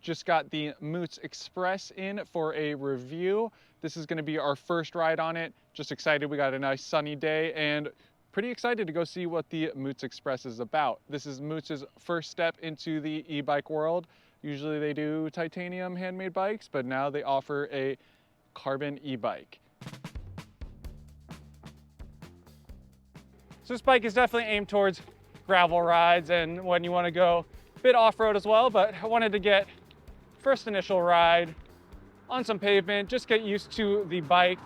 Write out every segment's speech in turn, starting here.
Just got the Moots Express in for a review. This is going to be our first ride on it. Just excited, we got a nice sunny day and pretty excited to go see what the Moots Express is about. This is Moots' first step into the e-bike world. Usually they do titanium handmade bikes, but now they offer a carbon e-bike. So this bike is definitely aimed towards gravel rides and when you want to go a bit off-road as well, but I wanted to get first initial ride on some pavement, just get used to the bike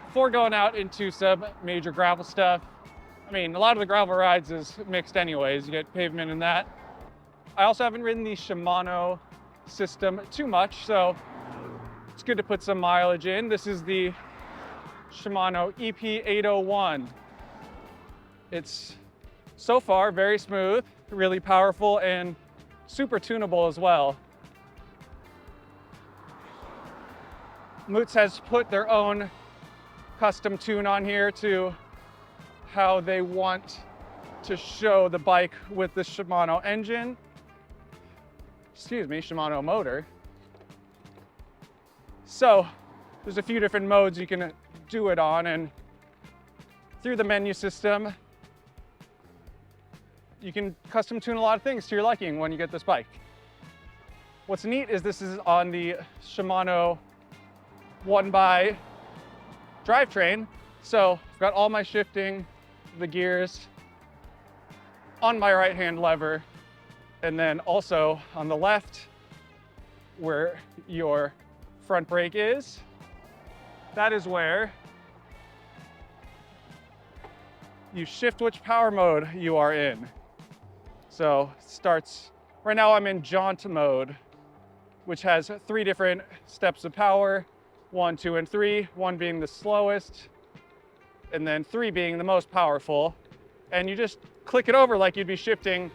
before going out into some major gravel stuff. I mean, a lot of the gravel rides is mixed anyways, you get pavement in that. I also haven't ridden the Shimano system too much, so it's good to put some mileage in. This is the Shimano EP801. It's so far very smooth, really powerful, and super tunable as well. Moots has put their own custom tune on here to how they want to show the bike with the Shimano engine. Excuse me, Shimano motor. So there's a few different modes you can do it on, and through the menu system, you can custom tune a lot of things to your liking when you get this bike. What's neat is this is on the Shimano 1x drivetrain. So I've got all my shifting, the gears on my right hand lever, and then also on the left where your front brake is, that is where you shift which power mode you are in. So it starts, right now I'm in jaunt mode, which has 3 different steps of power, 1, 2, and 3, 1 being the slowest, and then 3 being the most powerful. And you just click it over like you'd be shifting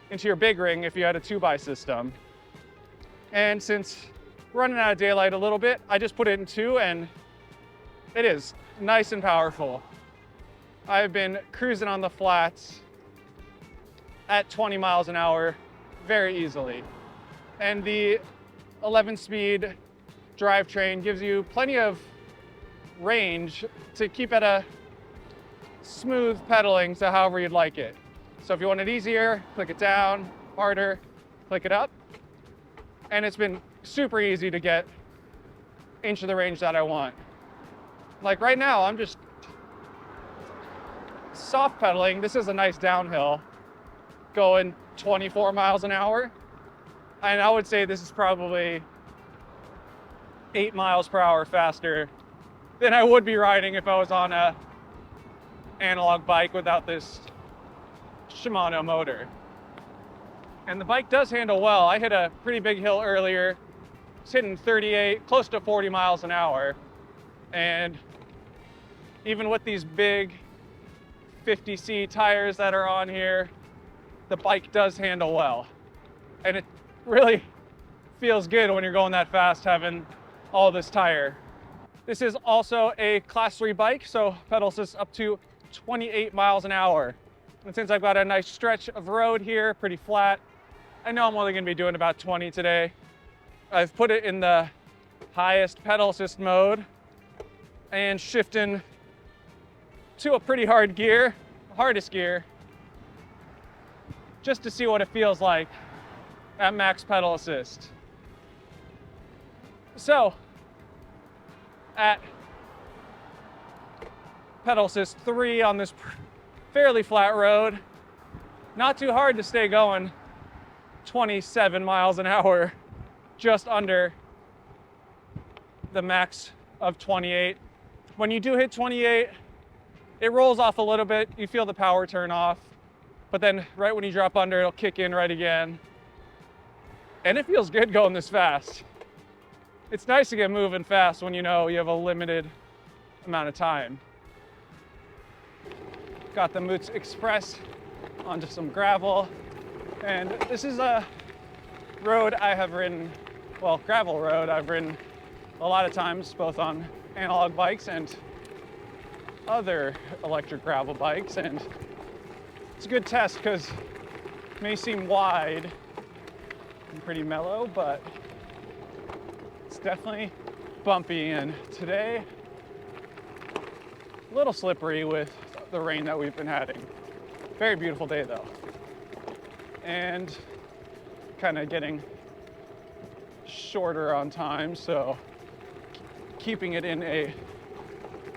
into your big ring if you had a 2x system. And since running out of daylight a little bit, I just put it in 2, and it is nice and powerful. I've been cruising on the flats at 20 miles an hour very easily. And the 11-speed drivetrain gives you plenty of range to keep at a smooth pedaling, so however you'd like it. So if you want it easier, click it down, harder, click it up. And it's been super easy to get into the range that I want. Like right now, I'm just soft pedaling. This is a nice downhill, going 24 miles an hour. And I would say this is probably 8 miles per hour faster than I would be riding if I was on a analog bike without this Shimano motor. And the bike does handle well. I hit a pretty big hill earlier. It's hitting 38, close to 40 miles an hour. And even with these big 50C tires that are on here, the bike does handle well. And it really feels good when you're going that fast having all this tire. This is also a class 3 bike, so pedal assist up to 28 miles an hour. And since I've got a nice stretch of road here, pretty flat, I know I'm only gonna be doing about 20 today. I've put it in the highest pedal assist mode and shifting to a pretty hard gear, hardest gear, just to see what it feels like at max pedal assist. So at pedal assist 3 on this fairly flat road, not too hard to stay going 27 miles an hour, just under the max of 28. When you do hit 28, it rolls off a little bit, you feel the power turn off, but then right when you drop under, it'll kick in right again. And it feels good going this fast. It's nice to get moving fast when you know you have a limited amount of time. Got the Moots Express onto some gravel. And this is a road I have ridden, well, gravel road I've ridden a lot of times, both on analog bikes and other electric gravel bikes. And it's a good test because it may seem wide, and pretty mellow, but it's definitely bumpy, and today a little slippery with the rain that we've been having. Very beautiful day though, and kind of getting shorter on time, so keeping it in a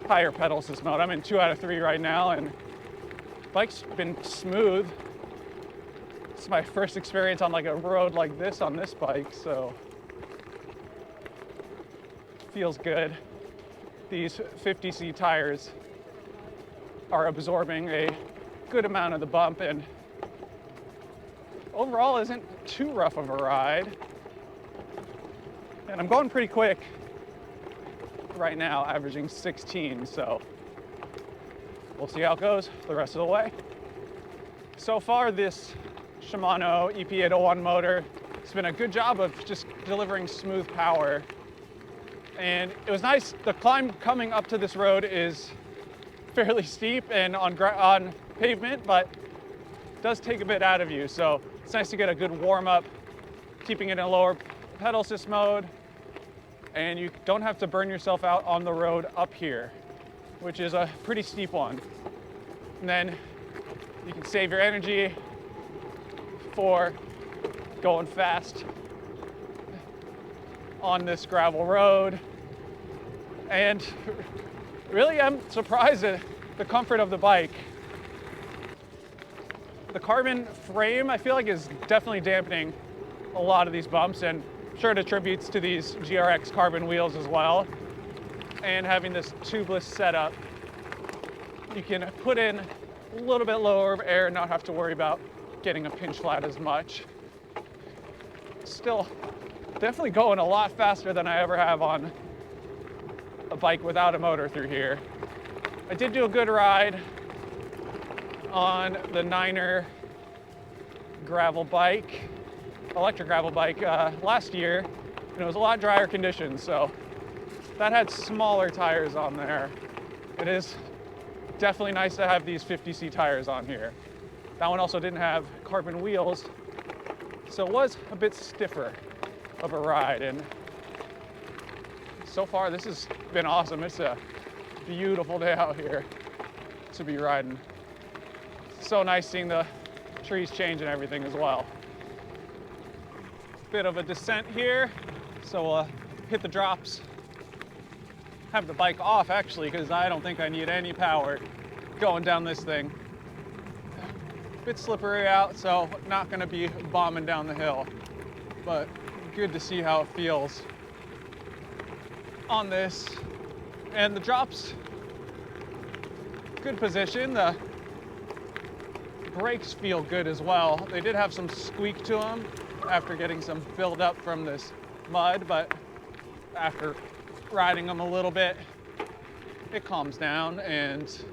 higher pedal assist mode. I'm in 2 out of 3 right now, and bike's been smooth. It's my first experience on like a road like this on this bike, so feels good. These 50C tires are absorbing a good amount of the bump, and overall isn't too rough of a ride. And I'm going pretty quick right now, averaging 16, so we'll see how it goes the rest of the way. So far, this Shimano EP801 motor has been a good job of just delivering smooth power. And it was nice, the climb coming up to this road is fairly steep and on pavement, but it does take a bit out of you. So it's nice to get a good warm up, keeping it in a lower pedal assist mode, and you don't have to burn yourself out on the road up here, which is a pretty steep one. And then you can save your energy for going fast on this gravel road. And really, I'm surprised at the comfort of the bike. The carbon frame, I feel like, is definitely dampening a lot of these bumps, and I'm sure it attributes to these GRX carbon wheels as well. And having this tubeless setup, you can put in a little bit lower of air and not have to worry about getting a pinch flat as much. Still definitely going a lot faster than I ever have on a bike without a motor through here. I did do a good ride on the Niner gravel bike, electric gravel bike last year, and it was a lot drier conditions, so that had smaller tires on there. It is definitely nice to have these 50C tires on here. That one also didn't have carbon wheels, so it was a bit stiffer of a ride, and so far this has been awesome. It's a beautiful day out here to be riding. So nice seeing the trees change and everything as well. Bit of a descent here, so we'll hit the drops. Have the bike off actually, because I don't think I need any power going down this thing. Bit slippery out, so not gonna be bombing down the hill, but good to see how it feels on this. And the drops, good position. The brakes feel good as well. They did have some squeak to them after getting some build up from this mud, but after riding them a little bit, it calms down and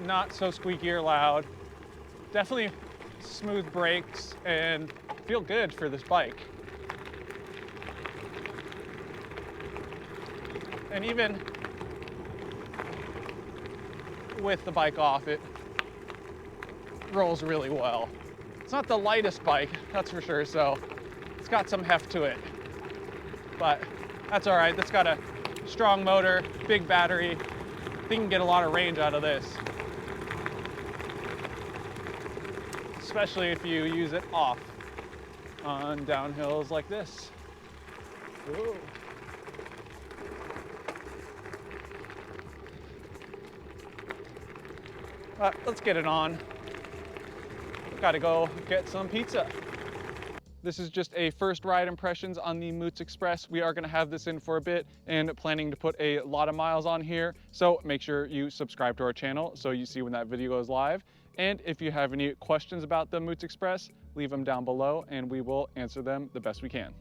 not so squeaky or loud. Definitely smooth brakes and feel good for this bike. And even with the bike off, it rolls really well. It's not the lightest bike, that's for sure, so it's got some heft to it. But that's all right. It's got a strong motor, big battery. I think you can get a lot of range out of this, especially if you use it off on downhills like this. Ooh. Let's get it on. Gotta go get some pizza. This is just a first ride impressions on the Moots Express. We are gonna have this in for a bit and planning to put a lot of miles on here. So make sure you subscribe to our channel so you see when that video goes live. And if you have any questions about the Moots Express, leave them down below and we will answer them the best we can.